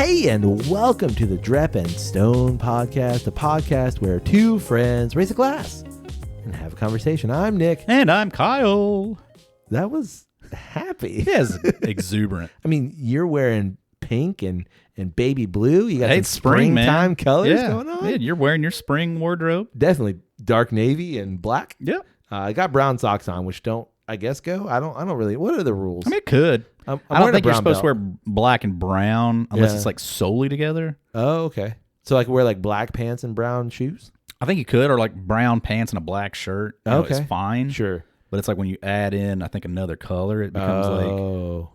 Hey, and welcome to the Drep and Stone podcast, a podcast where two friends raise a glass and have a conversation. I'm Nick. And I'm Kyle. That was happy. Yes, exuberant. I mean, you're wearing pink and baby blue. You got some It's spring, springtime man. colors going on. Yeah, you're wearing your spring wardrobe. Definitely dark navy and black. Yeah. I got brown socks on, which don't, I guess, go. I don't really. What are the rules? I mean, it could. I'm I don't think you're brown supposed belt. to wear black and brown unless Yeah. it's like solely together. Oh, okay. So I can wear like black pants and brown shoes? I think you could, or like brown pants and a black shirt. You know, Okay. it's fine. Sure. But it's like when you add in, I think, another color, it becomes like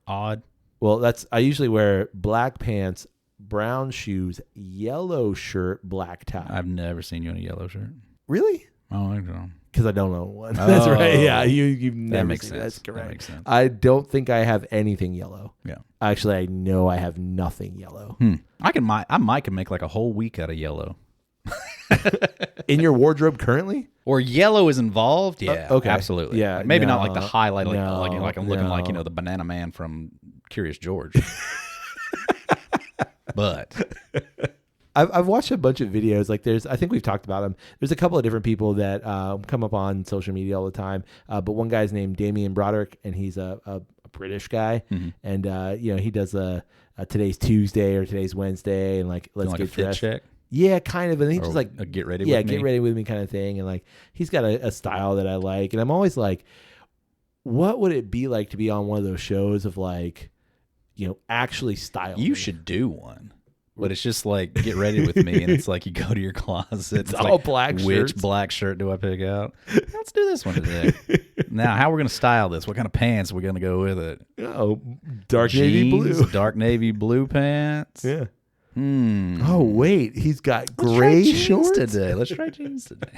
odd. Well, I usually wear black pants, brown shoes, yellow shirt, black tie. I've never seen you in a yellow shirt. Really? Oh, I don't know. Because I don't own one. That's right. Yeah, you've never That makes seen sense. That's correct. That makes sense. I don't think I have anything yellow. Yeah. Actually, I know I have nothing yellow. I might can make like a whole week out of yellow. In your wardrobe currently? Or yellow is involved? Yeah. Okay. Absolutely. Yeah, Maybe not no, like the highlight, like, no, like I'm looking like, no. the banana man from Curious George. But I've watched a bunch of videos. Like I think we've talked about them. There's a couple of different people that come up on social media all the time. But one guy's named Damien Broderick, and he's a British guy. Mm-hmm. And he does a today's Tuesday or today's Wednesday, and like let's like get a fit dressed. check. Yeah, kind of. And he's Or just like a get ready yeah, with me. get ready with me kind of thing. And like he's got a style that I like, and I'm always like, what would it be like to be on one of those shows of like, actually style? You me? should do one. But it's just like, get ready with me. And it's like you go to your closet. It's all like, black which shirts. black shirt do I pick out? Let's do this one today. Now, how we're going to style this? What kind of pants are we going to go with it? Oh, dark navy Jeans, blue. Dark navy blue pants. Yeah. Hmm. Oh wait, he's got Let's gray try jeans shorts today. Let's try jeans today.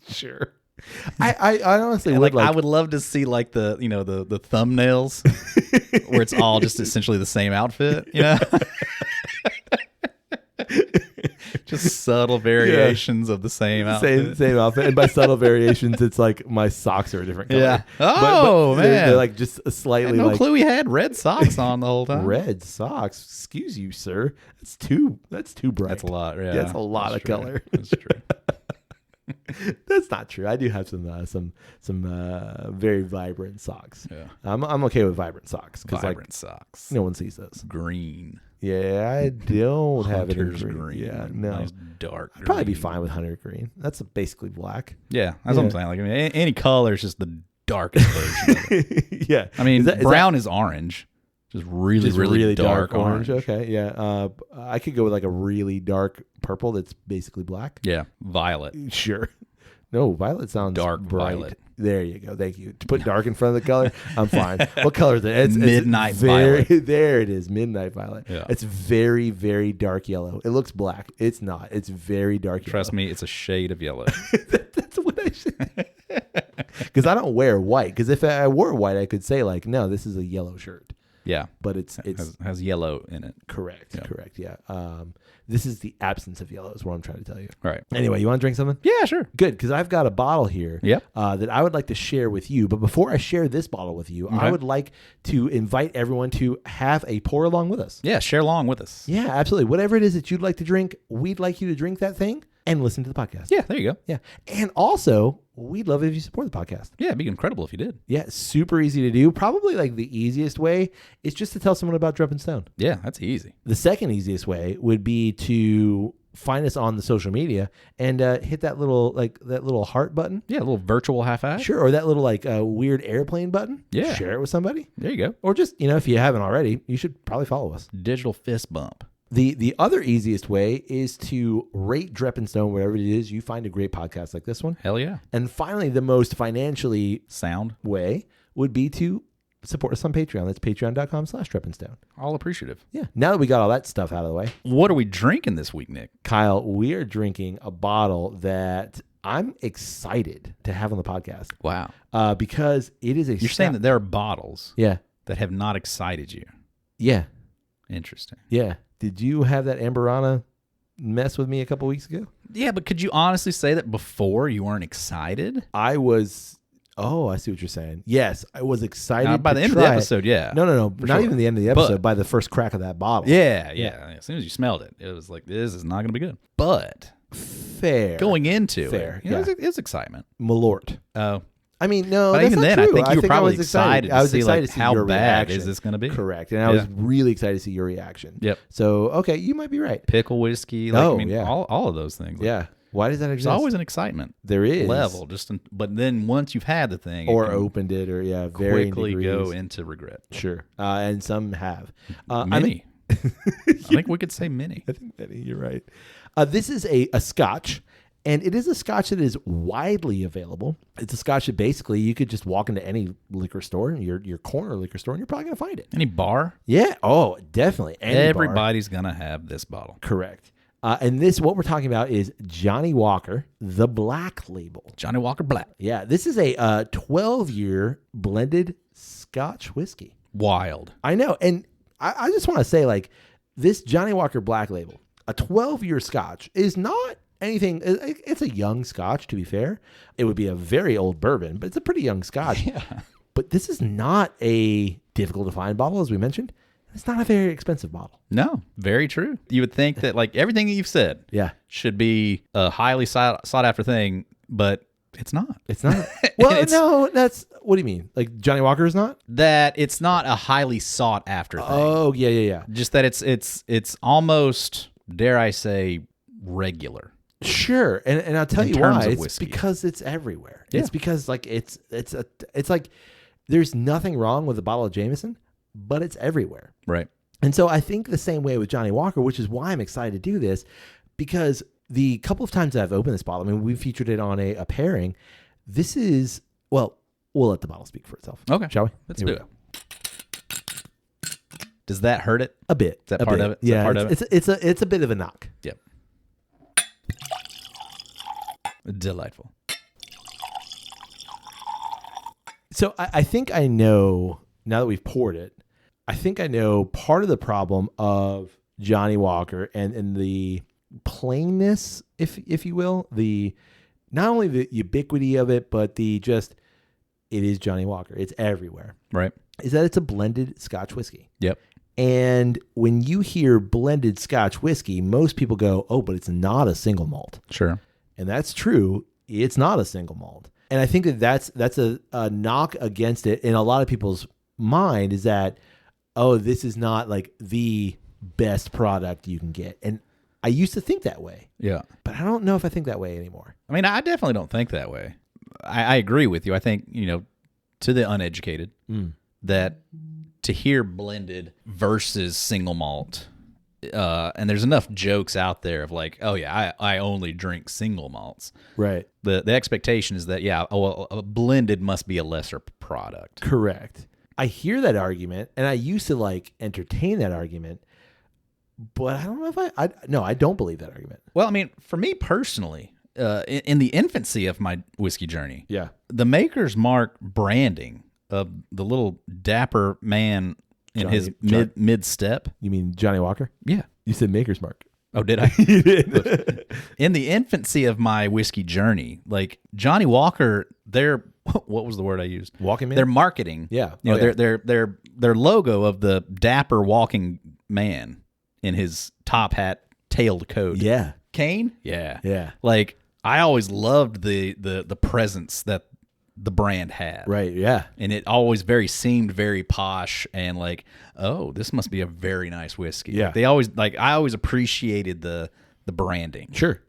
Sure. I honestly And would I would love to see like the the thumbnails where it's all just essentially the same outfit, just subtle variations of the same outfit. same outfit, and by subtle variations, it's like my socks are a different color. Yeah. But Oh, they're man. like just a I slightly had no like clue he had red socks on the whole time. red socks. Excuse you, sir. That's too bright. That's a lot. Yeah, That's a lot of true. color. That's true. That's not true. I do have some very vibrant socks. Yeah. I'm okay with vibrant socks because like Vibrant socks. no one sees those. Green. Yeah, I don't have it in Hunter's green. Yeah, no. Nice dark green. I'd probably be fine with hunter green. That's basically black. Yeah, that's what I'm saying. Like, I mean, any color is just the darkest version of it. Yeah. I mean, Is brown is orange. Just really dark orange. Okay, yeah. I could go with like a really dark purple that's basically black. Yeah, violet. Sure. No, violet sounds Dark bright. violet. There you go. Thank you. To put dark in front of the color, I'm fine. What color is it? It's Midnight very, violet. There it is. Midnight violet. Yeah. It's very, very dark yellow. It looks black. It's not. It's very dark Trust yellow. me, it's a shade of yellow. That's what I should. Because I don't wear white. Because if I wore white, I could say like, no, this is a yellow shirt. Yeah, But it's has yellow in it. correct. Yeah. Correct. Yeah. This is the absence of yellow is what I'm trying to tell you. Right. Anyway, you want to drink something? Yeah, sure. Good, because I've got a bottle here Yep. that I would like to share with you. But before I share this bottle with you, I Okay. would like to invite everyone to have a pour along with us. Yeah, share along with us. Yeah, absolutely. Whatever it is that you'd like to drink, we'd like you to drink that thing and listen to the podcast. Yeah, there you go. Yeah. And also, we'd love it if you support the podcast. Yeah, it'd be incredible if you did. Yeah, super easy to do. Probably like the easiest way is just to tell someone about Drep and Stone. Yeah, that's easy. The second easiest way would be to find us on the social media and hit that little heart button. Yeah, a little virtual half-ass. Sure, or that little like weird airplane button. Yeah. Share it with somebody. There you go. Or just, if you haven't already, you should probably follow us. Digital fist bump. The other easiest way is to rate Drep and Stone wherever it is you find a great podcast like this one. Hell yeah. And finally, the most financially Sound. way would be to support us on Patreon. That's patreon.com/DrepandStone. All appreciative. Yeah. Now that we got all that stuff out of the way, What are we drinking this week, Nick? Kyle, we are drinking a bottle that I'm excited to have on the podcast Wow. because it is a You're saying that there are bottles Yeah. that have not excited you. Yeah. Interesting. Yeah. Did you have that Amberana mess with me a couple weeks ago? Yeah, but could you honestly say that before you weren't excited? I was Oh, I see what you're saying. Yes, I was excited By to the end of the try it. episode, yeah. No, not sure. even the end of the episode. But- by the first crack of that bottle. Yeah. As soon as you smelled it, it was like, this is not going to be good. But Fair. going into Fair, it, you know, yeah. it was excitement. Malort. Oh. I mean, no, But that's even not then, true. I think you were I probably was excited. to see, excited like, to see how your bad reaction. is this going to be? Correct. And I was really excited to see your reaction. Yep. So, okay, you might be right. Pickle whiskey. Like, Oh, I mean, yeah. all of those things. Like, Yeah. Why does that exist? There's always an excitement there is. level. But then once you've had the thing, it Or can opened it or, varying quickly degrees. go into regret. Sure. And some have. Many. I think we could say many. I think that you're right. This is a scotch, and it is a scotch that is widely available. It's a scotch that basically you could just walk into any liquor store, your corner liquor store, and you're probably going to find it. Any bar? Yeah. Oh, definitely. Any bar. Everybody's going to have this bottle. Correct. And what we're talking about is Johnnie Walker, the Black Label. Johnnie Walker Black. Yeah. This is a 12-year blended Scotch whiskey. Wild. I know. And I just want to say, like, this Johnnie Walker Black Label, a 12-year Scotch, is not anything. It's a young Scotch, to be fair. It would be a very old bourbon, but it's a pretty young Scotch. Yeah. But this is not a difficult to find bottle, as we mentioned. It's not a very expensive bottle. No, very true. You would think that, like, everything you've said should be a highly sought after thing, but it's not. It's not. Well, no, that's, what do you mean? Like Johnnie Walker is not? That it's not a highly sought after thing. Oh, yeah. Just that it's almost, dare I say, regular. Sure. And I'll tell In you terms why. of It's whiskey. because it's everywhere. Yeah. It's because, like, it's like there's nothing wrong with a bottle of Jameson, but it's everywhere. Right. And so I think the same way with Johnnie Walker, which is why I'm excited to do this, because the couple of times that I've opened this bottle, I mean, we featured it on a pairing. This is, well, we'll let the bottle speak for itself. Okay. Shall we? Let's Here do we it. go. Does that hurt it? A bit. Is that part of it? Is Yeah. that part of it? It's a bit of a knock. Yep. Delightful. So I think I know, now that we've poured it, I think I know part of the problem of Johnnie Walker and the plainness, if you will, the not only the ubiquity of it, but it is Johnnie Walker. It's everywhere. Right. Is that it's a blended Scotch whiskey. Yep. And when you hear blended Scotch whiskey, most people go, oh, but it's not a single malt. Sure. And that's true. It's not a single malt. And I think that's a knock against it in a lot of people's mind, is that, oh, this is not like the best product you can get. And I used to think that way, Yeah. but I don't know if I think that way anymore. I mean, I definitely don't think that way. I agree with you. I think, to the uneducated, that to hear blended versus single malt, and there's enough jokes out there of like, oh yeah, I only drink single malts. Right. The expectation is that, a blended must be a lesser product. Correct. I hear that argument, and I used to like entertain that argument, but I don't know if no, I don't believe that argument. Well, I mean, for me personally, in the infancy of my whiskey journey, Yeah. the Maker's Mark branding of the little dapper man in his mid step. You mean Johnnie Walker? Yeah. You said Maker's Mark. Oh, did I? You did. In the infancy of my whiskey journey, like Johnnie Walker, what was the word I used? Walking man? Their marketing. Yeah. Their logo of the dapper walking man in his top hat, tailed coat. Yeah. Cane? Yeah. Yeah. Like, I always loved the presence that the brand had. Right. Yeah. And it always seemed very posh and like, oh, this must be a very nice whiskey. Yeah. I always appreciated the branding. Sure.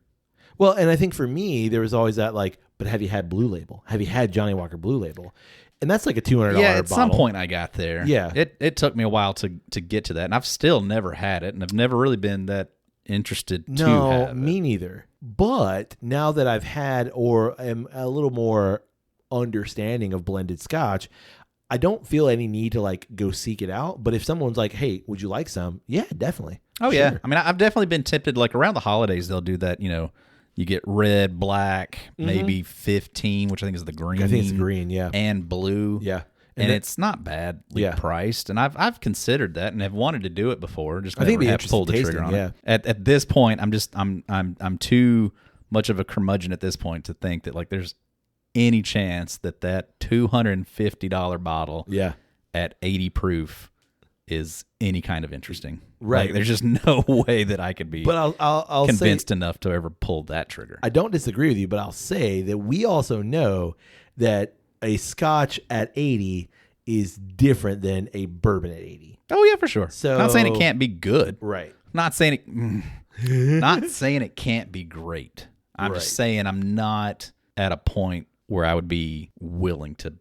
Well, and I think for me, there was always that like, but have you had Blue Label? Have you had Johnnie Walker Blue Label? And that's like a $200 Yeah, at bottle. some point I got there. Yeah. It took me a while to get to that. And I've still never had it. And I've never really been that interested to have it. Me neither. But now that I've had or am a little more understanding of blended Scotch, I don't feel any need to like go seek it out. But if someone's like, hey, would you like some? Yeah, definitely. Oh, Sure. yeah. I mean, I've definitely been tempted, like around the holidays, they'll do that, you get red, black, maybe 15, which I think is the green. I think it's green, yeah. And blue. Yeah. And it's not badly priced. And I've considered that and have wanted to do it before. Just I think never it'd be have pulled the interesting trigger on tasting, it. At this point, I'm too much of a curmudgeon at this point to think that like there's any chance that $250 bottle Yeah. at 80 proof is any kind of interesting. Right. Like, there's just no way that I could be But I'll convinced say, enough to ever pull that trigger. I don't disagree with you, but I'll say that we also know that a scotch at 80 is different than a bourbon at 80. Oh yeah, for sure. So, not saying it can't be good. Right. Not saying it can't be great. I'm just saying I'm not at a point where I would be willing to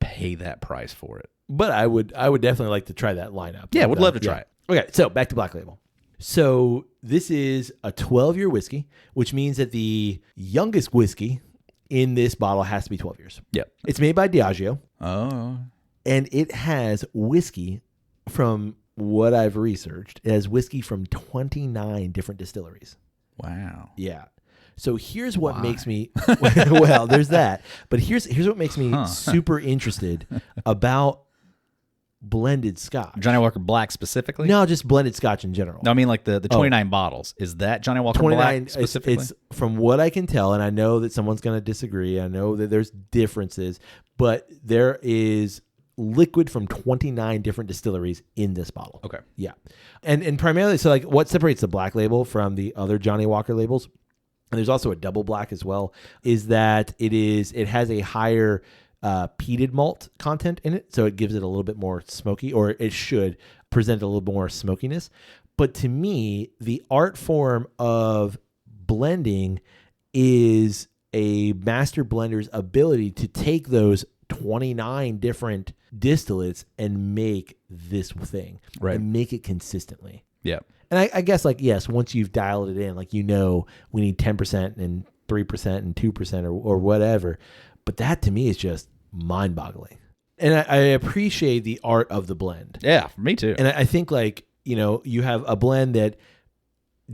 pay that price for it. But I would definitely like to try that lineup. Yeah, would love to try it. Okay, so back to Black Label. So this is a 12-year whiskey, which means that the youngest whiskey in this bottle has to be 12 years. Yep. It's made by Diageo. Oh. And it has whiskey from what I've researched. It has whiskey from 29 different distilleries. Wow. Yeah. So here's what makes me, well, there's that. But here's what makes me super interested about blended scotch. Johnnie Walker Black specifically? No, just blended scotch in general. No, I mean like the 29 bottles. Is that Johnnie Walker Black specifically? It's from what I can tell, and I know that someone's going to disagree. I know that there's differences, but there is liquid from 29 different distilleries in this bottle. Okay. Yeah. And primarily, so like what separates the Black Label from the other Johnnie Walker labels, and there's also a double black as well, is that it has a higher peated malt content in it, so it gives it a little bit more smoky, or it should present a little more smokiness. But to me, the art form of blending is a master blender's ability to take those 29 different distillates and make this thing, right, and make it consistently. Yeah. And I guess, like, yes, once you've dialed it in, like, we need 10% and 3% and 2% or whatever. But that to me is just mind-boggling. And I appreciate the art of the blend. Yeah, me too. And I think, like, you have a blend that,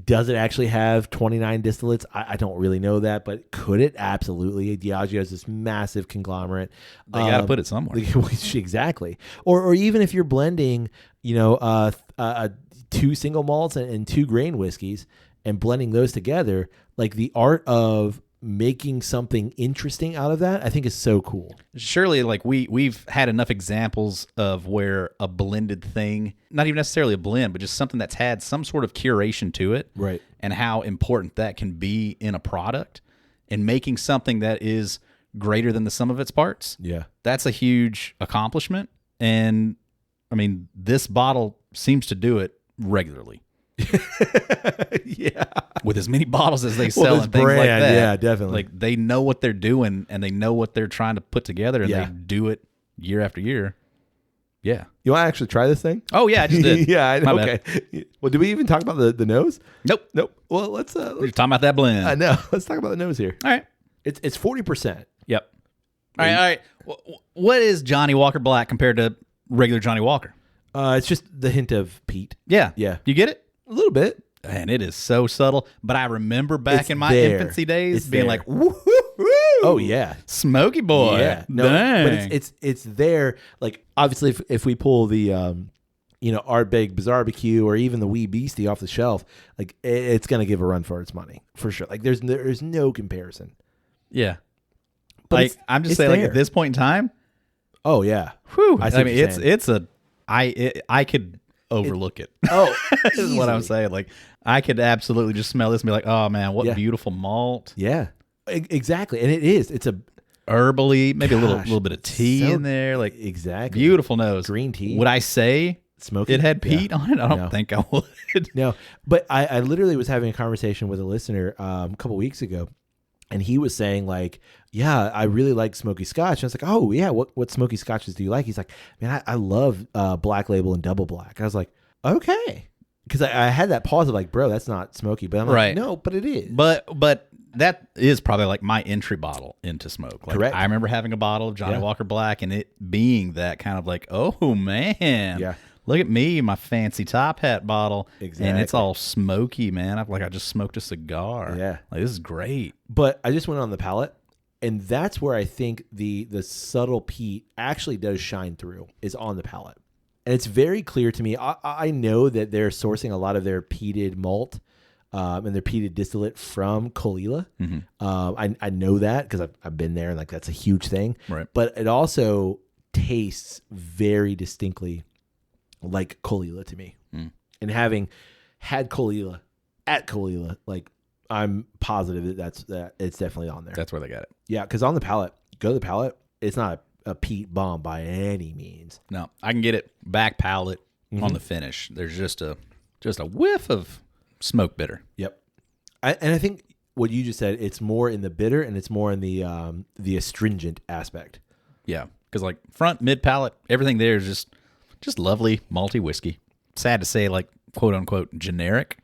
does it actually have 29 distillates? I don't really know that, but could it? Absolutely. Diageo is this massive conglomerate. They got to put it somewhere. Exactly. Or even if you're blending, 2 single malts and 2 grain whiskeys and blending those together, like, the art of making something interesting out of that, I think is so cool. Surely, like, we've had enough examples of where a blended thing, not even necessarily a blend, but just something that's had some sort of curation to it, right, and how important that can be in a product, and making something that is greater than the sum of its parts. Yeah, that's a huge accomplishment. And I mean, this bottle seems to do it regularly. Yeah, with as many bottles as they sell and things like that. Yeah, definitely. Like, they know what they're doing, and they know what they're trying to put together, and they do it year after year. Yeah. You want to actually try this thing? Oh yeah, I just did. Yeah, okay. Well, did we even talk about the nose? Nope. Well, let's we're talking about that blend. I know. Let's talk about the nose here. All right. It's 40%. Yep. All right. What is Johnnie Walker Black compared to regular Johnnie Walker? It's just the hint of peat. Yeah. You get it? A little bit. And it is so subtle. But I remember back in my infancy days being like, woo-hoo-hoo! Oh yeah, smoky boy. Yeah, no, dang. But it's there. Like, obviously, if we pull the Ardbeg Barbecue or even the Wee Beastie off the shelf, like, it's gonna give a run for its money for sure. Like, there's no comparison. Yeah, but like, I'm just saying, like, at this point in time. Oh yeah, whew, I mean, I could overlook it. Oh, this is what I'm saying. Like, I could absolutely just smell this and be like, oh man, what beautiful malt. Yeah, exactly. And it's a herbally, maybe a little bit of tea in there. Like, exactly, beautiful nose. Green tea. Would I say smoky? It had peat on it? I don't think I would. No, but I literally was having a conversation with a listener a couple weeks ago. And he was saying, like, yeah, I really like smoky scotch. And I was like, oh, yeah, what smoky scotches do you like? He's like, man, I love Black Label and Double Black. And I was like, okay. Because I had that pause of like, bro, that's not smoky. But I'm like, no, but it is. But that is probably like my entry bottle into smoke. Like, correct. I remember having a bottle of Johnnie Walker Black and it being that kind of like, oh, man. Yeah. Look at me, my fancy top hat bottle. Exactly. And it's all smoky, man. I just smoked a cigar. Yeah. Like, this is great. But I just went on the palate, and that's where I think the subtle peat actually does shine through, is on the palate. And it's very clear to me. I know that they're sourcing a lot of their peated malt and they're peated distillate from Caol Ila. I know that because I've been there, and like that's a huge thing. Right. But it also tastes very distinctly like Caol Ila to me. And having had Caol Ila at Caol Ila, like I'm positive that it's definitely on there. That's where they got it. Yeah, because on the palate, go to the palate, it's not a peat bomb by any means. No, I can get it back palate on the finish. There's just a whiff of smoke bitter. Yep. And I think what you just said, it's more in the bitter and it's more in the astringent aspect. Yeah, because like front, mid palate, everything there is just lovely malty whiskey. Sad to say, like quote unquote generic,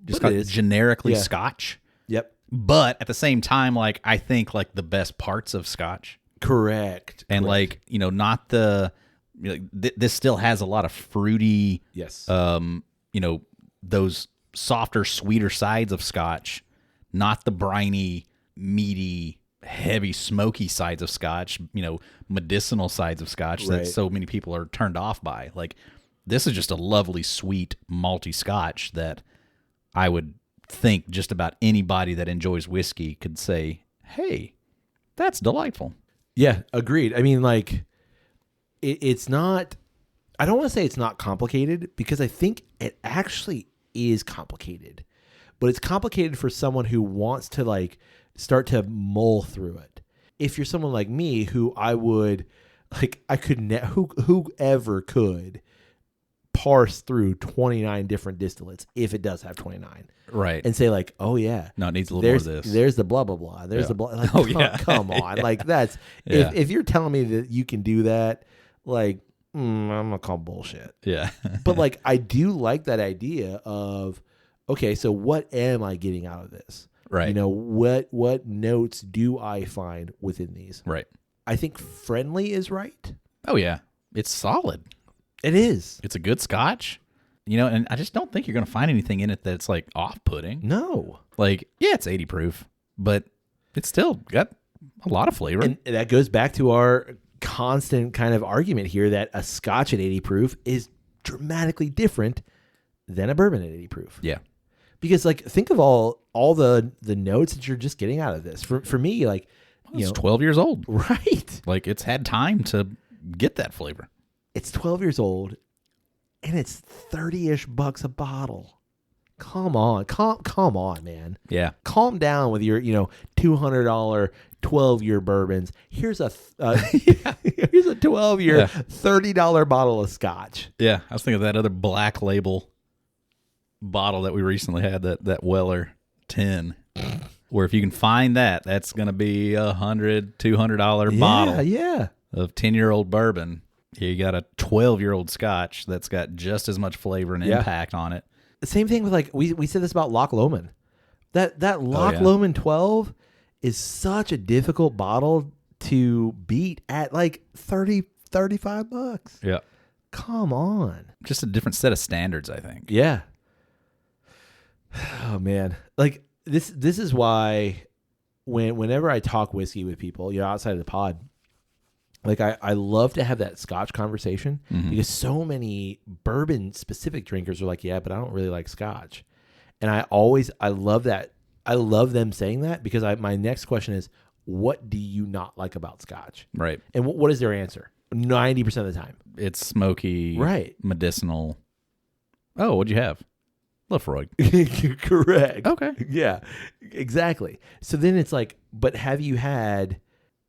just got generically Scotch. Yep. But at the same time, like I think like the best parts of Scotch. Correct. And like not the this still has a lot of fruity. Yes. Those softer, sweeter sides of Scotch, not the briny, meaty, heavy, smoky sides of Scotch, medicinal sides of Scotch that so many people are turned off by. Like, this is just a lovely, sweet, malty Scotch that I would think just about anybody that enjoys whiskey could say, hey, that's delightful. Yeah, agreed. I mean, like, it's not, I don't want to say it's not complicated because I think it actually is complicated, but it's complicated for someone who wants to like start to mull through it. If you're someone like me who I would like, I could whoever could parse through 29 different distillates if it does have 29, right? And say like, oh yeah, no, it needs a little more of this. There's the blah blah blah. There's the blah. Like, come on, like that's if you're telling me that you can do that, like. I'm gonna call bullshit. Yeah. But like I do like that idea of okay, so what am I getting out of this? Right. What notes do I find within these? Right. I think friendly is right. Oh yeah. It's solid. It is. It's a good Scotch. And I just don't think you're gonna find anything in it that's like off-putting. No. Like, yeah, it's 80 proof, but it's still got a lot of flavor. And that goes back to our constant kind of argument here that a Scotch at 80 proof is dramatically different than a bourbon at 80 proof. Yeah. Because like think of all the notes that you're just getting out of this. For me, like it's 12 years old. Right. Like it's had time to get that flavor. It's 12 years old and it's 30-ish bucks a bottle. Come on. Come on, man. Yeah. Calm down with your, $200 12-year bourbons. Here's a here's a 12-year $30 bottle of Scotch. Yeah, I was thinking of that other Black Label bottle that we recently had, that Weller 10, where if you can find that's going to be $100-$200 bottle of 10-year-old bourbon. Here you got a 12-year-old Scotch that's got just as much flavor and impact on it. The same thing with like we said this about Loch Lomond. That Loch Lomond 12 is such a difficult bottle to beat at like $35. Yeah. Come on. Just a different set of standards, I think. Yeah. Oh man. Like this is why whenever I talk whiskey with people, outside of the pod, like I love to have that Scotch conversation because so many bourbon specific drinkers are like, yeah, but I don't really like Scotch. And I love that. I love them saying that because my next question is, what do you not like about Scotch? Right. And what is their answer? 90% of the time. It's smoky, right? Medicinal. Oh, what'd you have? Lefroy. Correct. Okay. Yeah, exactly. So then it's like, but have you had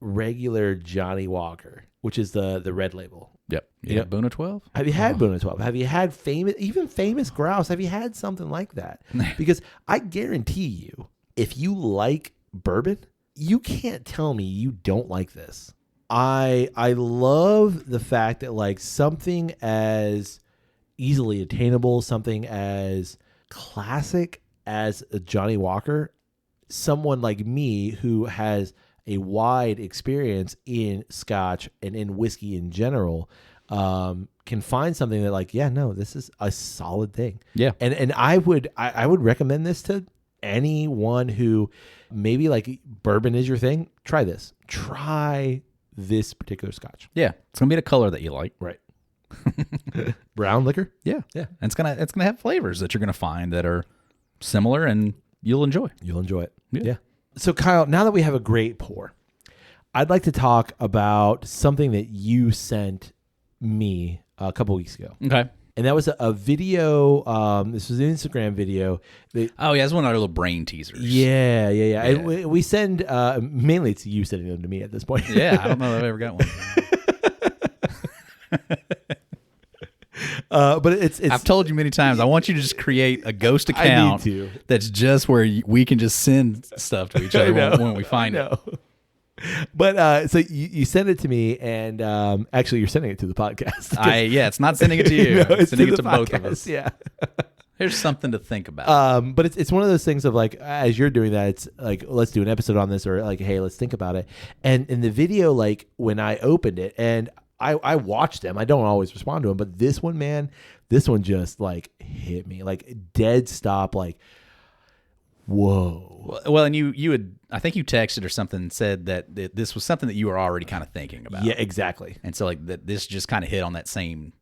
regular Johnnie Walker, which is the red label? Yep. Yeah. Boona 12? Have you had Boona 12? Have you had famous grouse? Have you had something like that? Because I guarantee you, if you like bourbon, you can't tell me you don't like this. I love the fact that like something as easily attainable, something as classic as a Johnnie Walker, someone like me who has a wide experience in Scotch and in whiskey in general, can find something that like, yeah, no, this is a solid thing. Yeah. And I would recommend this to anyone who maybe like bourbon is your thing. Try this. Try this particular Scotch. Yeah. It's going to be the color that you like. Right. Brown liquor. Yeah. Yeah. And it's going to have flavors that you're going to find that are similar, and you'll enjoy. You'll enjoy it. Yeah. So Kyle, now that we have a great pour, I'd like to talk about something that you sent me a couple weeks ago. Okay. And that was a video. This was an Instagram video. Oh, yeah. It's one of our little brain teasers. Yeah. And we send, mainly it's you sending them to me at this point. Yeah. I don't know if I've ever got one. But it's I've told you many times, I want you to just create a ghost account that's just where we can just send stuff to each other when we find it. But so you send it to me, and actually you're sending it to the podcast. It's not sending it to you. No, it's sending to it to both of us. Yeah. Here's something to think about. But it's one of those things of like, as you're doing that, it's like, let's do an episode on this, or like, hey, let's think about it. And in the video, like when I opened it, and I watched them, I don't always respond to them, but this one just like hit me, like dead stop, like, whoa. Well, and you had, I think you texted or something and said that this was something that you were already kind of thinking about. Yeah, exactly. And so like this just kind of hit on that same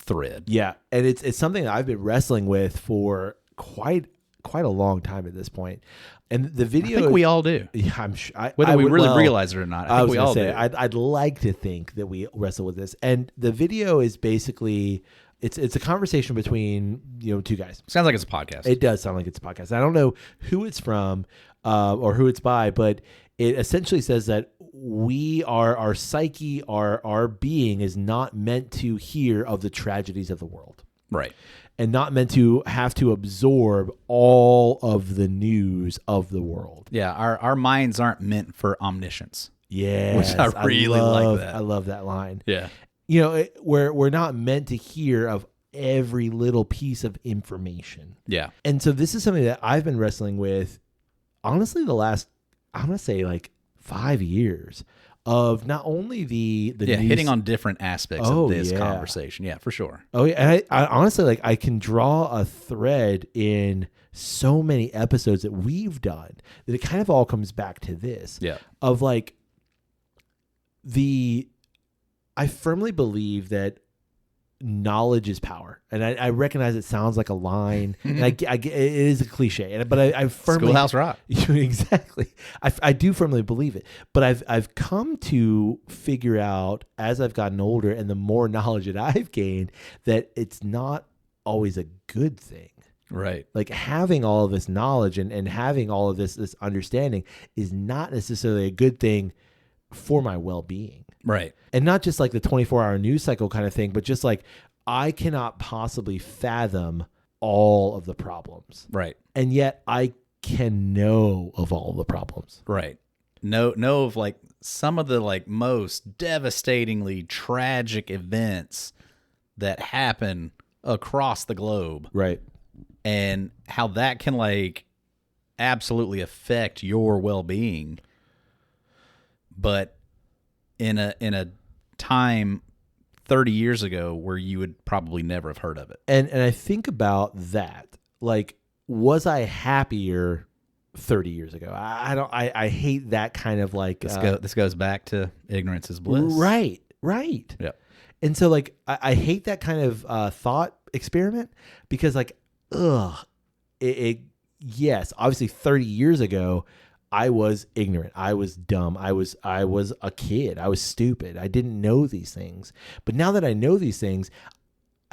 thread. Yeah, and it's something that I've been wrestling with for quite a long time at this point. And the video, I think we all do. Yeah, I'm sure. Whether we really realize it or not, I think we all do. I'd like to think that we wrestle with this. And the video is basically, it's a conversation between two guys. Sounds like it's a podcast. It does sound like it's a podcast. I don't know who it's from or who it's by, but it essentially says that our psyche, our being is not meant to hear of the tragedies of the world. Right. And not meant to have to absorb all of the news of the world. Yeah, our minds aren't meant for omniscience. Yeah, which I really like that. I love that line. Yeah. We're not meant to hear of every little piece of information. Yeah. And so this is something that I've been wrestling with, honestly, the last, I'm going to say like 5 years, of not only the news, hitting on different aspects of this conversation. Yeah, for sure. Oh yeah, and I honestly, like, I can draw a thread in so many episodes that we've done that it kind of all comes back to this. Yeah. Of like I firmly believe that knowledge is power, and I recognize it sounds like a line, and I get it is a cliche, but I firmly, Schoolhouse Rock. Exactly. I do firmly believe it, but I've come to figure out as I've gotten older and the more knowledge that I've gained that it's not always a good thing. Right. Like having all of this knowledge and having all of this understanding is not necessarily a good thing for my well-being. Right. And not just like the 24-hour news cycle kind of thing, but just like I cannot possibly fathom all of the problems. Right. And yet I can know of all the problems. Right. Know of like some of the like most devastatingly tragic events that happen across the globe. Right. And how that can like absolutely affect your well-being. But in a time 30 years ago where you would probably never have heard of it. And I think about that. Like, was I happier 30 years ago? I hate that kind of like this goes back to ignorance is bliss. Right. Yeah. And so like I hate that kind of thought experiment because like yes, obviously 30 years ago I was ignorant. I was dumb. I was a kid. I was stupid. I didn't know these things. But now that I know these things,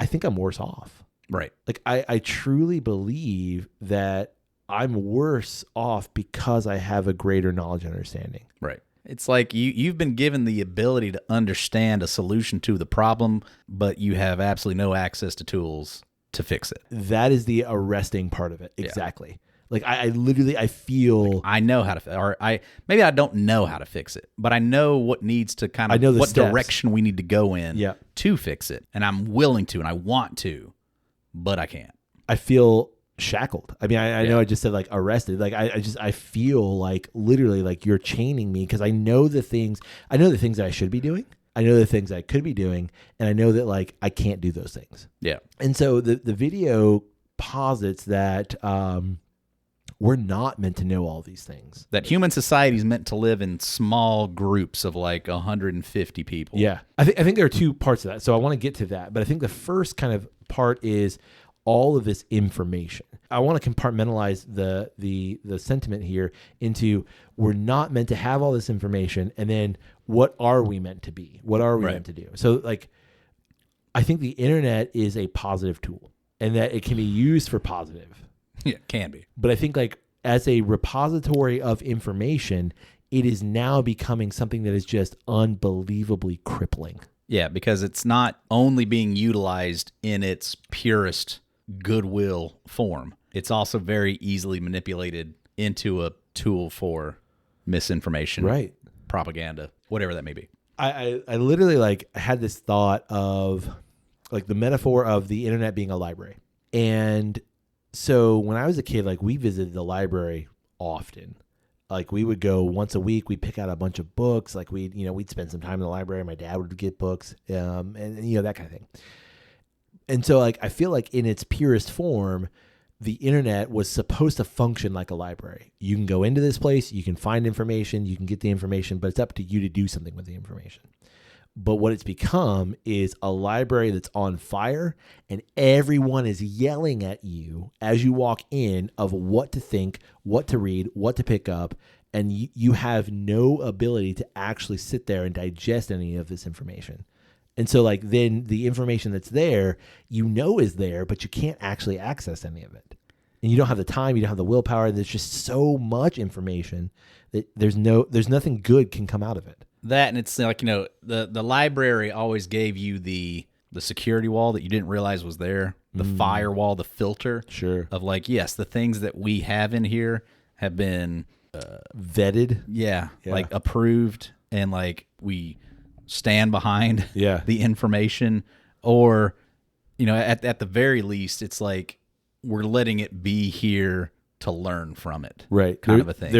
I think I'm worse off. Right. Like I truly believe that I'm worse off because I have a greater knowledge and understanding. Right. It's like you've been given the ability to understand a solution to the problem, but you have absolutely no access to tools to fix it. That is the arresting part of it. Exactly. Yeah. Like I literally, I feel like I know how to, or maybe I don't know how to fix it, but I know what needs to kind of, what steps. Direction we need to go in to fix it. And I'm willing to, and I want to, but I can't. I feel shackled. I mean, I know I just said like arrested. Like I feel like literally like you're chaining me because I know the things that I should be doing. I know the things I could be doing. And I know that like I can't do those things. Yeah. And so the video posits that, we're not meant to know all these things. That human society is meant to live in small groups of like 150 people. Yeah. I think there are two parts of that. So I want to get to that. But I think the first kind of part is all of this information. I want to compartmentalize the sentiment here into we're not meant to have all this information, and then what are we meant to be? What are we meant to do? So like, I think the internet is a positive tool, and that it can be used for positive. Yeah, it can be. But I think like as a repository of information, it is now becoming something that is just unbelievably crippling. Yeah, because it's not only being utilized in its purest goodwill form. It's also very easily manipulated into a tool for misinformation, Right. propaganda, whatever that may be. I literally like had this thought of like the metaphor of the internet being a library. And so when I was a kid, like we visited the library often. Like we would go once a week, we'd pick out a bunch of books. Like we'd spend some time in the library. My dad would get books, and that kind of thing. And so like, I feel like in its purest form, the internet was supposed to function like a library. You can go into this place, you can find information, you can get the information, but it's up to you to do something with the information. But what it's become is a library that's on fire, and everyone is yelling at you as you walk in of what to think, what to read, what to pick up, and you have no ability to actually sit there and digest any of this information. And so like then the information that's there, is there, but you can't actually access any of it. And you don't have the time, you don't have the willpower. There's just so much information that there's nothing good can come out of it. That, and it's like, the library always gave you the security wall that you didn't realize was there, the firewall, the filter. Sure. Of like, yes, the things that we have in here have been vetted. Yeah, like approved, and like we stand behind the information, or, at the very least, it's like we're letting it be here to learn from it. Right. Kind of a thing.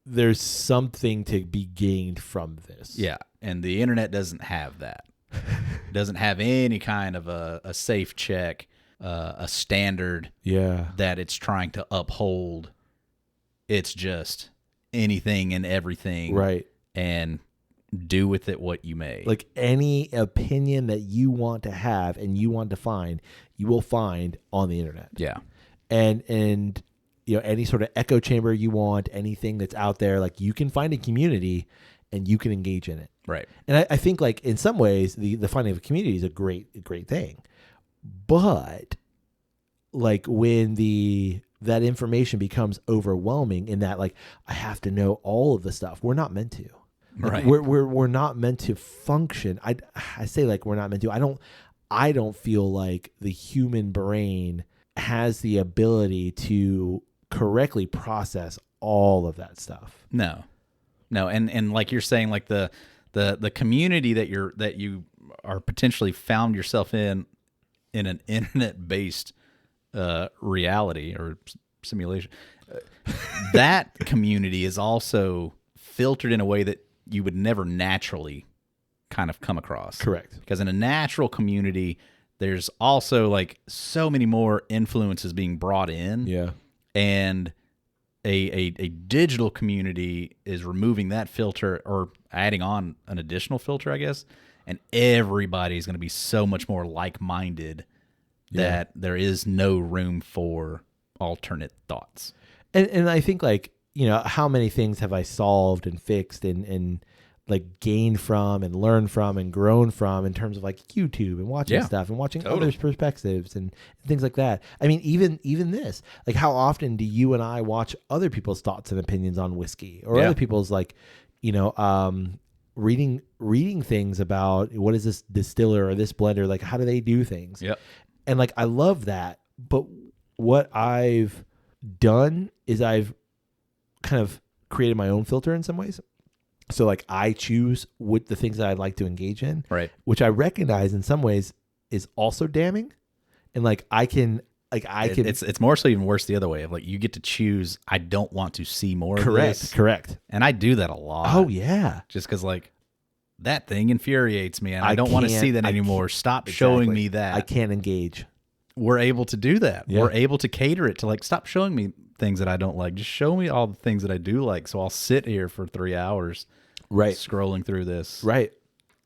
There's something to be gained from this. Yeah. And the internet doesn't have that. It doesn't have any kind of a safe check, a standard that it's trying to uphold. It's just anything and everything. Right. And do with it what you may. Like any opinion that you want to have and you want to find, you will find on the internet. Yeah. And any sort of echo chamber you want, anything that's out there, like you can find a community and you can engage in it. Right. And I think like in some ways the finding of a community is a great thing. But like when that information becomes overwhelming in that like I have to know all of the stuff, we're not meant to. Like, right. We're not meant to function. I say like we're not meant to. I don't feel like the human brain has the ability to correctly process all of that stuff. No, and like you're saying, like the community that you are potentially found yourself in an internet based reality or simulation, that community is also filtered in a way that you would never naturally kind of come across. Correct. Because in a natural community, there's also like so many more influences being brought in. Yeah. And a digital community is removing that filter or adding on an additional filter, I guess. And everybody's going to be so much more like-minded that there is no room for alternate thoughts. And I think like, how many things have I solved and fixed and like gained from and learned from and grown from in terms of like YouTube and watching stuff and watching others' perspectives and things like that. I mean, even this, like how often do you and I watch other people's thoughts and opinions on whiskey or other people's like, reading things about what is this distiller or this blender, like how do they do things? Yep. And like, I love that. But what I've done is I've kind of created my own filter in some ways. So like I choose what the things that I'd like to engage in, right? Which I recognize in some ways is also damning. And like it's more so even worse the other way of like you get to choose. I don't want to see more of this. Correct. And I do that a lot. Oh yeah. Just because like that thing infuriates me and I don't want to see that anymore. Stop showing me that. I can't engage. We're able to do that. Yeah. We're able to cater it to like, stop showing me things that I don't like. Just show me all the things that I do like. So I'll sit here for 3 hours, right, scrolling through this. Right.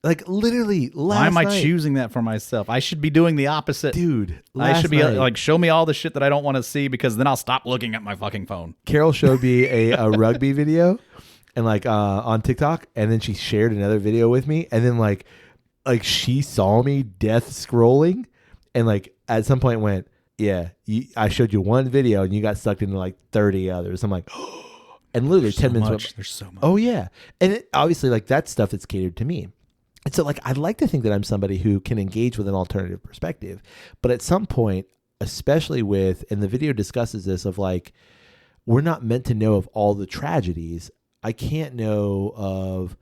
Like literally last Why am I night, choosing that for myself? I should be doing the opposite. dude. I should be night, like, show me all the shit that I don't want to see because then I'll stop looking at my fucking phone. Carol showed me a rugby video, and like on TikTok, and then she shared another video with me, and then like she saw me death scrolling, and like at some point went, yeah, I showed you one video and you got sucked into like 30 others. I'm like, and literally 10 minutes went, There's so much. oh yeah, and obviously like that's stuff that's catered to me. And so like I'd like to think that I'm somebody who can engage with an alternative perspective, but at some point, especially with, and the video discusses this of like, we're not meant to know of all the tragedies. I can't know of,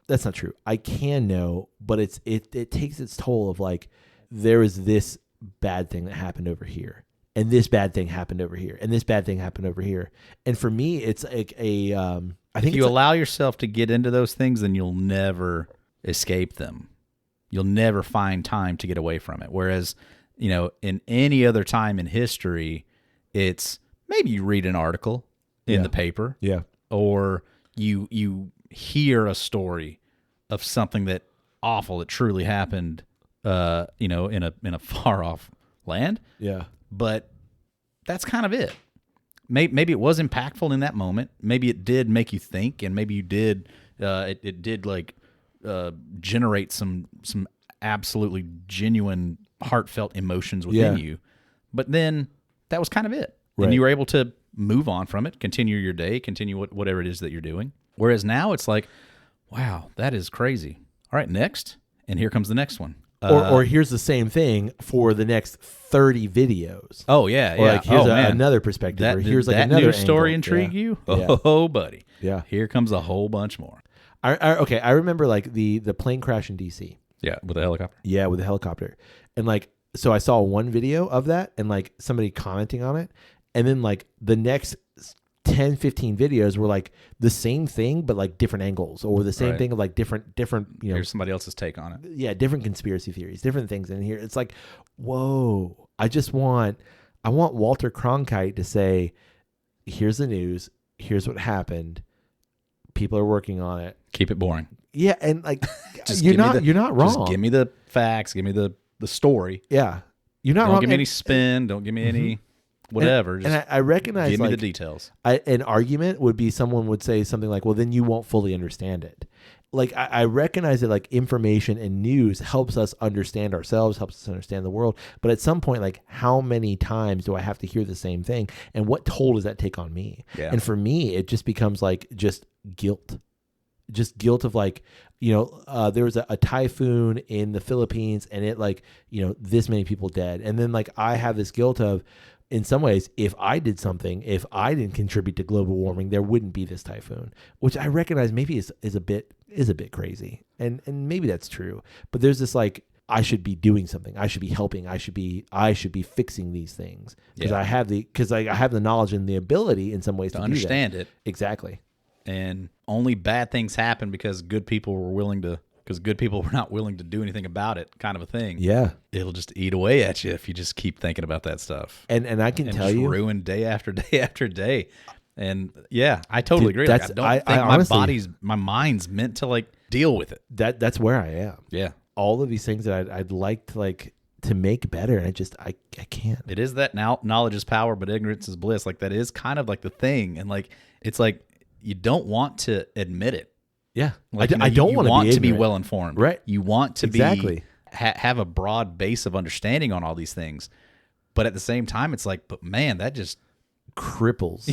that's not true. I can know, but it takes its toll of like, there is this bad thing that happened over here, and this bad thing happened over here, and this bad thing happened over here. And for me, it's like I think if you allow yourself to get into those things, then you'll never escape them. You'll never find time to get away from it. Whereas, in any other time in history, it's maybe you read an article in the paper, or you hear a story of something that awful that truly happened, in a far off land. Yeah. But that's kind of it. Maybe it was impactful in that moment. Maybe it did make you think, and maybe you did. It did like generate some absolutely genuine, heartfelt emotions within you. But then that was kind of it, and you were able to move on from it, continue your day, continue whatever it is that you're doing. Whereas now it's like, wow, that is crazy. All right, next, and here comes the next one. Or here's the same thing for the next 30 videos. Oh yeah, or like here's another perspective. Or here's like that another news story angle. intrigue you? Oh, buddy. Yeah. Here comes a whole bunch more. I remember like the plane crash in DC. Yeah, with the helicopter. Yeah, with the helicopter. And like, so I saw one video of that and like somebody commenting on it. And then like the next 10, 15 videos were like the same thing, but like different angles, or the same thing of like different, here's somebody else's take on it. Yeah. Different conspiracy theories, different things in here. It's like, whoa, I want Walter Cronkite to say, here's the news. Here's what happened. People are working on it. Keep it boring. Yeah. And like, you're not wrong. Just give me the facts. Give me the story. Yeah. You're not wrong. Don't give me any and, spin. Don't give me any whatever. And I recognize, give me like, the details. An argument would be someone would say something like, well, then you won't fully understand it. Like, I recognize that like information and news helps us understand ourselves, helps us understand the world. But at some point, like, how many times do I have to hear the same thing? And what toll does that take on me? Yeah. And for me, it just becomes like just guilt of like, there was a typhoon in the Philippines, and it like, this many people dead. And then like, I have this guilt of, in some ways, if I did something, if I didn't contribute to global warming, there wouldn't be this typhoon, which I recognize maybe is a bit crazy. And maybe that's true, but there's this like, I should be doing something. I should be helping. I should be fixing these things because I have the knowledge and the ability in some ways to understand it. Exactly. And only bad things happen because good people were not willing to do anything about it, kind of a thing. Yeah. It'll just eat away at you if you just keep thinking about that stuff. And I can tell you, ruin day after day after day. And yeah, I totally agree. Like, I don't think my mind's meant to like deal with it. That's where I am. Yeah. All of these things that I'd like to like to make better, and I can't. It is that now knowledge is power, but ignorance is bliss. Like that is kind of like the thing, and like it's like you don't want to admit it. Yeah, like, I don't want to be well informed. Right, you want to be have a broad base of understanding on all these things, but at the same time, it's like, but man, that just cripples.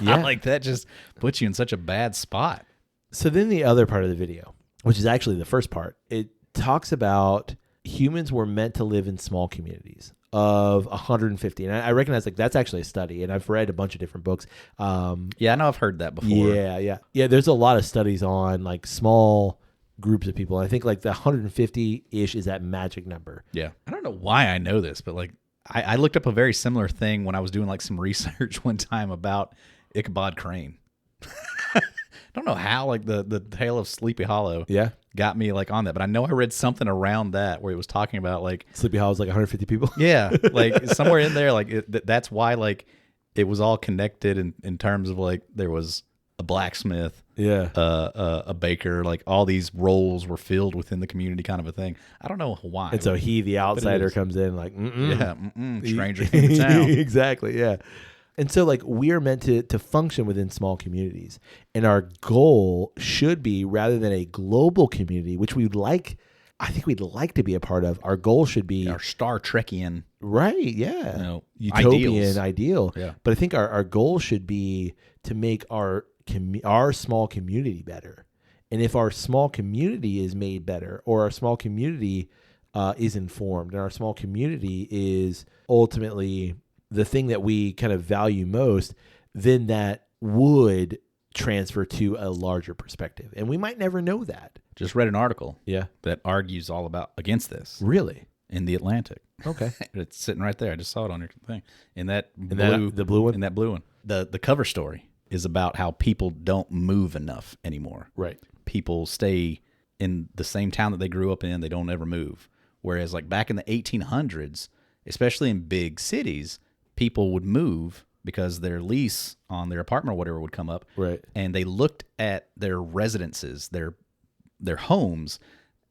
Yeah, like that just puts you in such a bad spot. So then the other part of the video, which is actually the first part, it talks about humans were meant to live in small communities of 150. And I recognize like that's actually a study, and I've read a bunch of different books. Yeah, I know I've heard that before. Yeah. There's a lot of studies on like small groups of people. I think like the 150-ish is that magic number. Yeah. I don't know why I know this, but like I looked up a very similar thing when I was doing like some research one time about Ichabod Crane. I don't know how like the tale of Sleepy Hollow got me like on that, but I know I read something around that where it was talking about like Sleepy Hollow is like 150 people. Yeah, like somewhere in there, like that's why like it was all connected in terms of like there was a blacksmith, Yeah. a baker. Like all these roles were filled within the community, kind of a thing. I don't know why. And so he, the outsider, comes in like, Stranger came to town. Exactly, yeah. And so like we are meant to function within small communities. And our goal should be, rather than a global community, which I think we'd like to be a part of, our goal should be Our Star Trekian, right, yeah, utopian ideal. Yeah. But I think our goal should be to make our small community better. And if our small community is made better, or our small community is informed, and our small community is ultimately the thing that we kind of value most, then that would transfer to a larger perspective. And we might never know that. just read an article Yeah. that argues all about against this Really? in the Atlantic. Okay. It's sitting right there. I just saw it on your thing. In that the blue one? In that blue one. The cover story is about how people don't move enough anymore. Right. People stay in the same town that they grew up in. They don't ever move. Whereas like back in the 1800s, especially in big cities, people would move because their lease on their apartment or whatever would come up. Right. And they looked at their residences, their homes,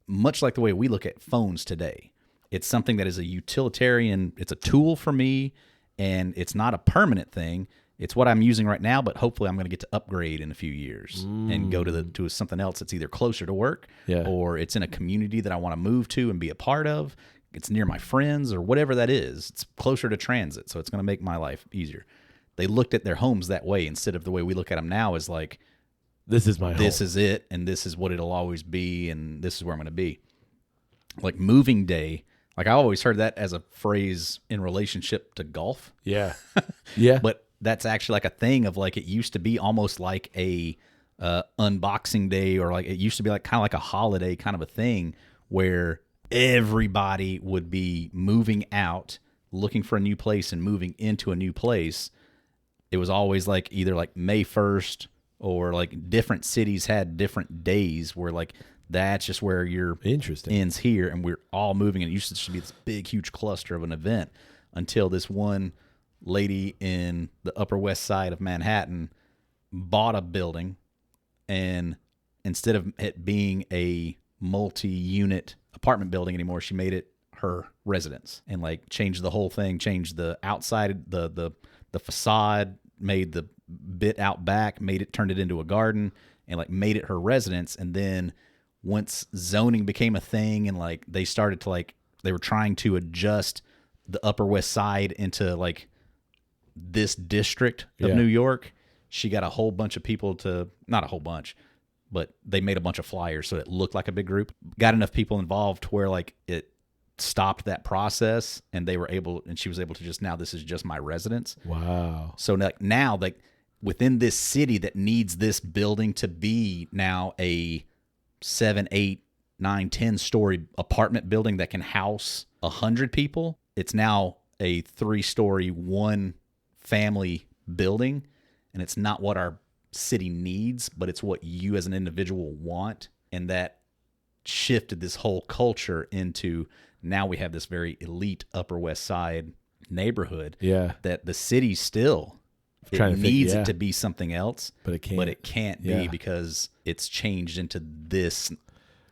much like the way we look at phones today. It's something that is a utilitarian, it's a tool for me, and it's not a permanent thing. It's what I'm using right now, but hopefully I'm going to get to upgrade in a few years and go to something else that's either closer to work or it's in a community that I want to move to and be a part of. It's near my friends or whatever that is. It's closer to transit, so it's going to make my life easier. They looked at their homes that way instead of the way we look at them now as like, this is my home. This is it, and this is what it'll always be, and this is where I'm going to be. Like moving day, like I always heard that as a phrase in relationship to golf. Yeah. Yeah. But that's actually like a thing of like, it used to be almost like a unboxing day, or like it used to be like kind of like a holiday kind of a thing where everybody would be moving out, looking for a new place and moving into a new place. It was always like either like May 1st or like different cities had different days where like that's just where your ends here, and we're all moving. And it used to be this big, huge cluster of an event until this one lady in the Upper West Side of Manhattan bought a building, and instead of it being a multi-unit apartment building anymore, she made it her residence and like changed the whole thing, changed the outside, the facade, made the bit out back, turned it into a garden, and like made it her residence. And then once zoning became a thing and like they started to like, they were trying to adjust the Upper West Side into like this district of New York, she got a whole bunch of people to, not a whole bunch, but they made a bunch of flyers so it looked like a big group. Got enough people involved to where like it stopped that process, and she was able to just, now this is just my residence. Wow. So like now, like within this city that needs this building to be now a 7, 8, 9, 10 story apartment building that can house 100 people, it's now a 3-story, 1 family building. And it's not what our city needs, but it's what you as an individual want. And that shifted this whole culture into, now we have this very elite Upper West Side neighborhood that the city still, it needs it to be something else, but it can't be because it's changed into this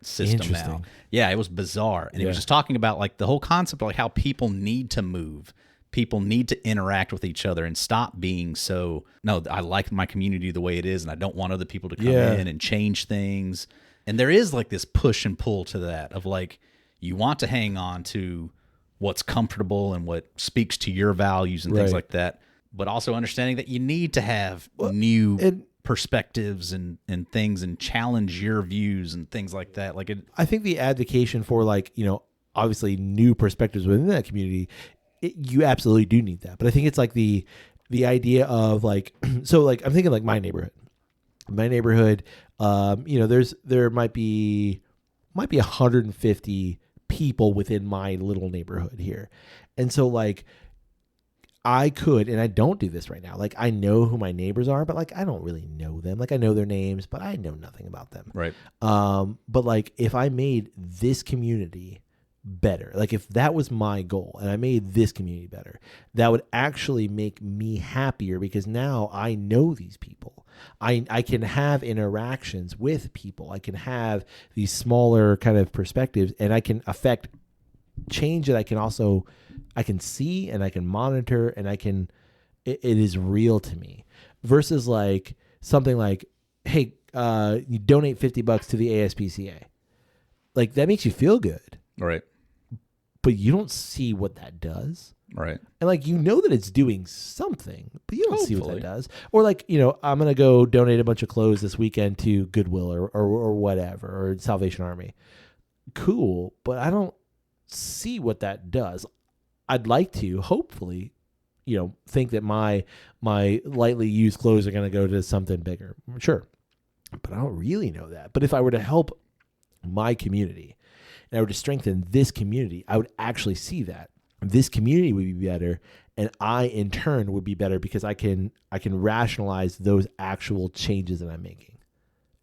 system now. Yeah, it was bizarre. And it was just talking about like the whole concept of like how people need to move. People need to interact with each other and stop being so, no, I like my community the way it is, and I don't want other people to come in and change things. And there is like this push and pull to that of like, you want to hang on to what's comfortable and what speaks to your values and things like that, but also understanding that you need to have new perspectives and things and challenge your views and things like that. Like I think the advocation for like, obviously new perspectives within that community, you absolutely do need that. But I think it's like the idea of like, so like I'm thinking like my neighborhood, there might be 150 people within my little neighborhood here. And so like I could, and I don't do this right now. Like I know who my neighbors are, but like I don't really know them. Like I know their names, but I know nothing about them. Right. But like if I made this community better, like if that was my goal and I made this community better, that would actually make me happier because now I know these people. I can have interactions with people. I can have these smaller kind of perspectives, and I can affect change that I can see and I can monitor, and it is real to me, versus like something like, hey, you donate $50 to the ASPCA. Like that makes you feel good. Right. But you don't see what that does. Right. And like, you know that it's doing something, but you don't see what that Hopefully. does. Or like, I'm going to go donate a bunch of clothes this weekend to Goodwill or whatever, or Salvation Army. Cool. But I don't see what that does. I'd like to, hopefully, think that my lightly used clothes are going to go to something bigger. Sure. But I don't really know that. But if I were to help my community, and I were to strengthen this community, I would actually see that this community would be better, and I in turn would be better because I can rationalize those actual changes that I'm making.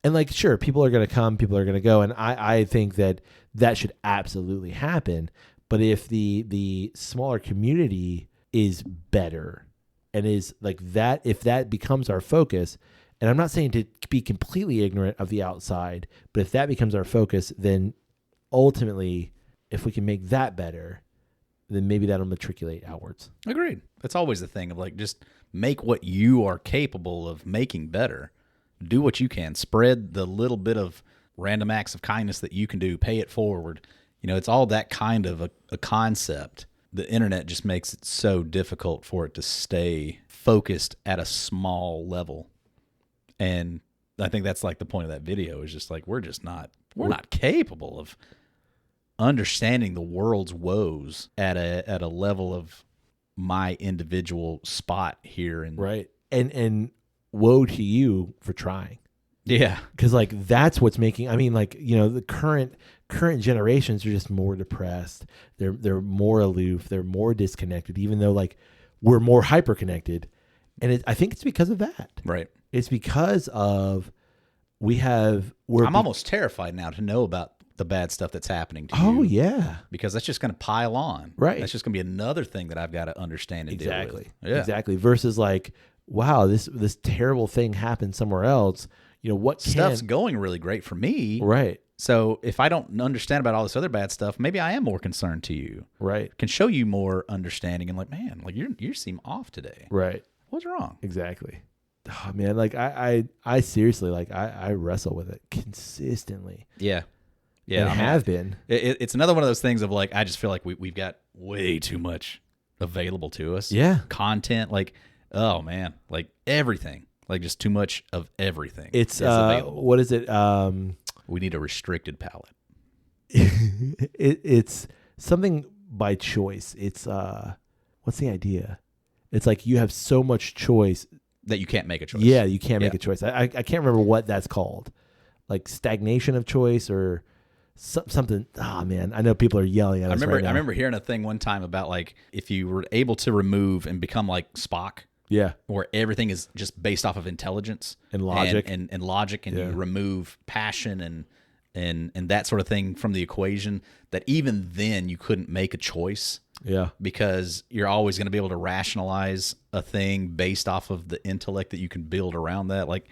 And like, sure, people are going to come, people are going to go, and I think that should absolutely happen. But if the smaller community is better and is like that, if that becomes our focus, and I'm not saying to be completely ignorant of the outside, but if that becomes our focus, then ultimately, if we can make that better, then maybe that'll matriculate outwards. Agreed. That's always the thing of like, just make what you are capable of making better. Do what you can. Spread the little bit of random acts of kindness that you can do. Pay it forward. It's all that kind of a concept. The internet just makes it so difficult for it to stay focused at a small level. And I think that's like the point of that video, is just like, we're not capable of understanding the world's woes at a level of my individual spot here. And right. And woe to you for trying. Yeah. Because like, that's what's making, the current generations are just more depressed. They're more aloof. They're more disconnected, even though like we're more hyperconnected. And I think it's because of that. Right. It's because of I'm almost terrified now to know about the bad stuff that's happening to you. Oh, yeah. Because that's just going to pile on. Right. That's just going to be another thing that I've got to understand and deal with. Yeah. Exactly. Versus like, wow, this terrible thing happened somewhere else. Stuff's going really great for me. Right. So if I don't understand about all this other bad stuff, maybe I am more concerned to you. Right. Can show you more understanding and like, man, like you seem off today. Right. What's wrong? Exactly. Oh, man, like I seriously, like I wrestle with it consistently. Yeah. Yeah. And have been. It's another one of those things of like, I just feel like we've got way too much available to us. Yeah. Content, like, oh man, like everything, like just too much of everything. It's available. What is it? We need a restricted palate. It's something by choice. It's what's the idea? It's like you have so much choice that you can't make a choice. Yeah, you can't make a choice. I can't remember what that's called, like stagnation of choice or something. Oh man, I know people are yelling at us right now. I remember hearing a thing one time about like if you were able to remove and become like Spock. Yeah. Where everything is just based off of intelligence and logic and logic, and you remove passion and that sort of thing from the equation, that even then you couldn't make a choice. Yeah. Because you're always going to be able to rationalize a thing based off of the intellect that you can build around that. Like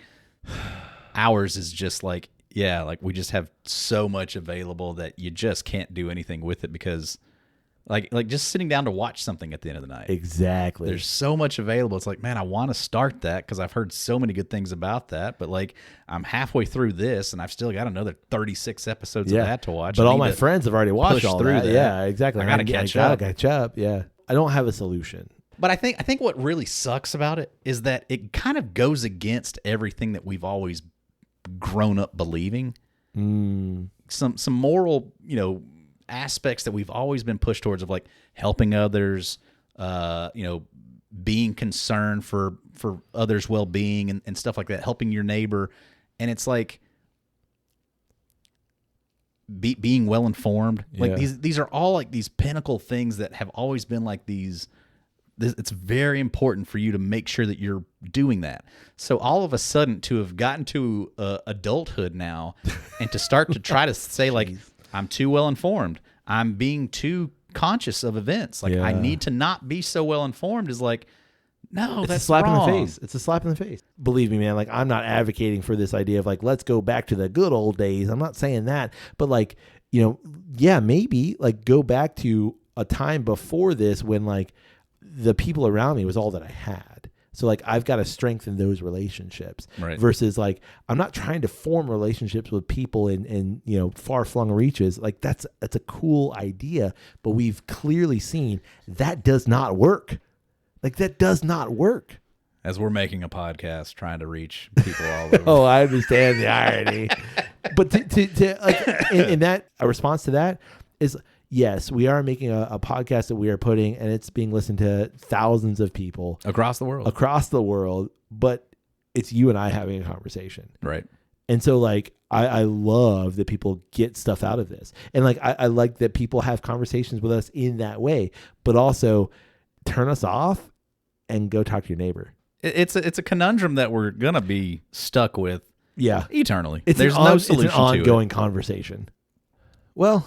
ours is just like, yeah, like we just have so much available that you just can't do anything with it because like just sitting down to watch something at the end of the night. Exactly. There's so much available. It's like, man, I want to start that because I've heard so many good things about that. But like, I'm halfway through this and I've still got another 36 episodes of that to watch. But all my friends have already watched all that. Yeah, exactly. I gotta catch up. Catch up. Yeah. I don't have a solution. But I think what really sucks about it is that it kind of goes against everything that we've always grown up believing. Some moral, aspects that we've always been pushed towards of like helping others, being concerned for others' well-being and stuff like that, helping your neighbor. And it's like being well-informed. Like these are all like these pinnacle things that have always been like these. It's very important for you to make sure that you're doing that. So all of a sudden to have gotten to adulthood now and to start to try to say like, I'm too well informed. I'm being too conscious of events. Like, I need to not be so well informed. Is like, no, it's that's a slap wrong. in the face. It's a slap in the face. Believe me, man. Like, I'm not advocating for this idea of like, let's go back to the good old days. I'm not saying that, but like, you know, yeah, maybe like go back to a time before this when like the people around me was all that I had. So like I've got to strengthen those relationships versus like I'm not trying to form relationships with people in you know, far flung reaches. Like that's a cool idea, but we've clearly seen that does not work. Like that does not work. As we're making a podcast trying to reach people all over. Oh, I understand the irony. But to like in that, a response to that is, yes, we are making a podcast that we are putting, and it's being listened to thousands of people across the world. But it's you and I having a conversation. Right. And so like, I love that people get stuff out of this. And like, I like that people have conversations with us in that way, but also turn us off and go talk to your neighbor. It's a conundrum that we're going to be stuck with eternally. There's no solution. It's an ongoing conversation. Well,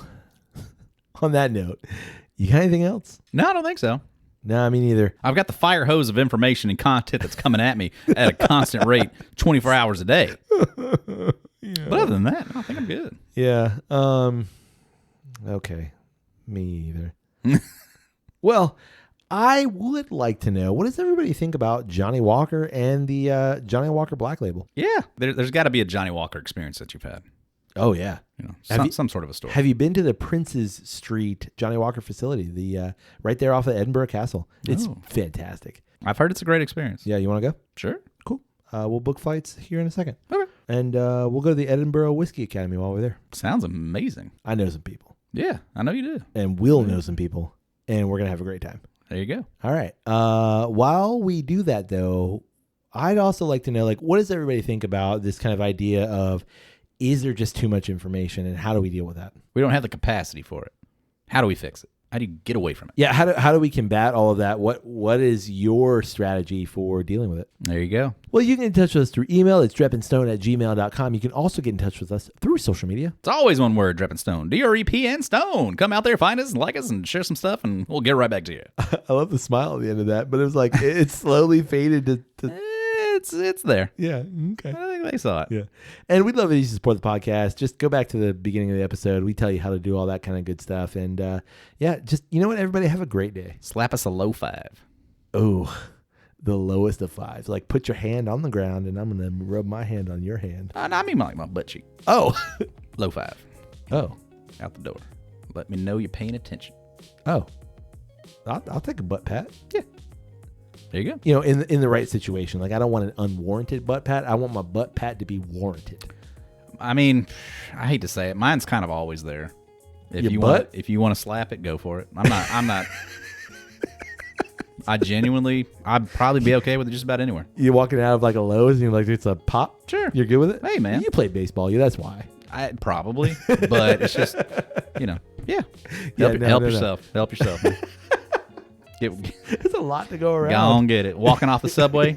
on that note, you got anything else? No, I don't think so. No, me neither. I've got the fire hose of information and content that's coming at me at a constant rate 24 hours a day. But other than that, I think I'm good. Yeah. Okay. Me either. Well, I would like to know, what does everybody think about Johnnie Walker and the Johnnie Walker Black Label? Yeah. There's got to be a Johnnie Walker experience that you've had. Oh, yeah. You know, some sort of a story. Have you been to the Prince's Street Johnnie Walker facility, the right there off of Edinburgh Castle? It's fantastic. I've heard it's a great experience. Yeah, you want to go? Sure. Cool. We'll book flights here in a second. Okay. And we'll go to the Edinburgh Whiskey Academy while we're there. Sounds amazing. I know some people. Yeah, I know you do. And we'll know some people. And we're going to have a great time. There you go. All right. While we do that, though, I'd also like to know, like, what does everybody think about this kind of idea of, is there just too much information, and how do we deal with that? We don't have the capacity for it. How do we fix it? How do you get away from it? Yeah, how do we combat all of that? What is your strategy for dealing with it? There you go. Well, you can get in touch with us through email. It's drepandstone@gmail.com. You can also get in touch with us through social media. It's always one word, Drep and Stone. D-R-E-P and Stone. Come out there, find us, and like us, and share some stuff, and we'll get right back to you. I love the smile at the end of that, but it was like, it slowly faded to It's there. Yeah. Okay. I think they saw it. Yeah. And we'd love it if you support the podcast. Just go back to the beginning of the episode. We tell you how to do all that kind of good stuff. And just, you know what? Everybody have a great day. Slap us a low 5. Oh, the lowest of 5s. Like, put your hand on the ground, and I'm going to rub my hand on your hand. No, I mean like my butt cheek. Oh. Low 5. Oh. Out the door. Let me know you're paying attention. Oh. I'll take a butt pat. Yeah. There you go. You know, in the right situation. Like, I don't want an unwarranted butt pat. I want my butt pat to be warranted. I mean, I hate to say it. Mine's kind of always there. If you want to slap it, go for it. I'm not. I'd probably be okay with it just about anywhere. You're walking out of like a Lowe's and you're like, it's a pop? Sure. You're good with it? Hey, man. You play baseball. Yeah, that's why. Probably. But it's just, yeah. Help yourself. Help yourself, man. It's a lot to go around. Go on, get it. Walking off the subway.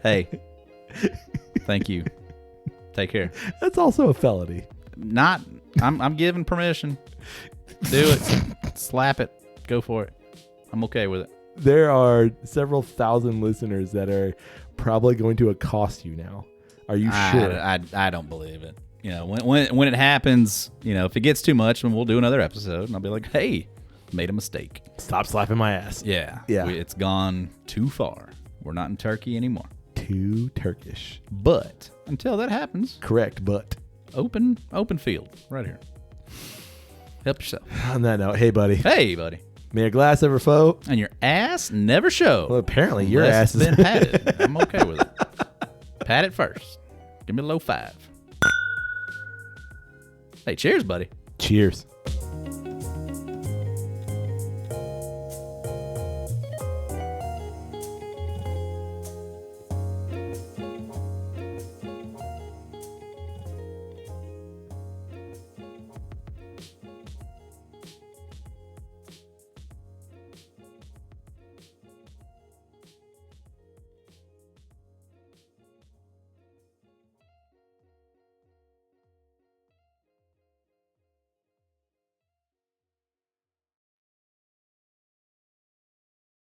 Hey, thank you. Take care. That's also a felony. I'm giving permission. Do it. Slap it. Go for it. I'm okay with it. There are several thousand listeners that are probably going to accost you now. Are you sure? I don't believe it. You know, when it happens, if it gets too much, then we'll do another episode, and I'll be like, hey, made a mistake. Stop slapping my ass. Yeah. It's gone too far. We're not in Turkey anymore. Too Turkish. But until that happens. Correct, but. Open field right here. Help yourself. On that note, hey, buddy. Hey, buddy. May your glass ever flow. And your ass never show. Well, apparently your ass has been patted. I'm okay with it. Pat it first. Give me a low 5. Hey, cheers, buddy. Cheers.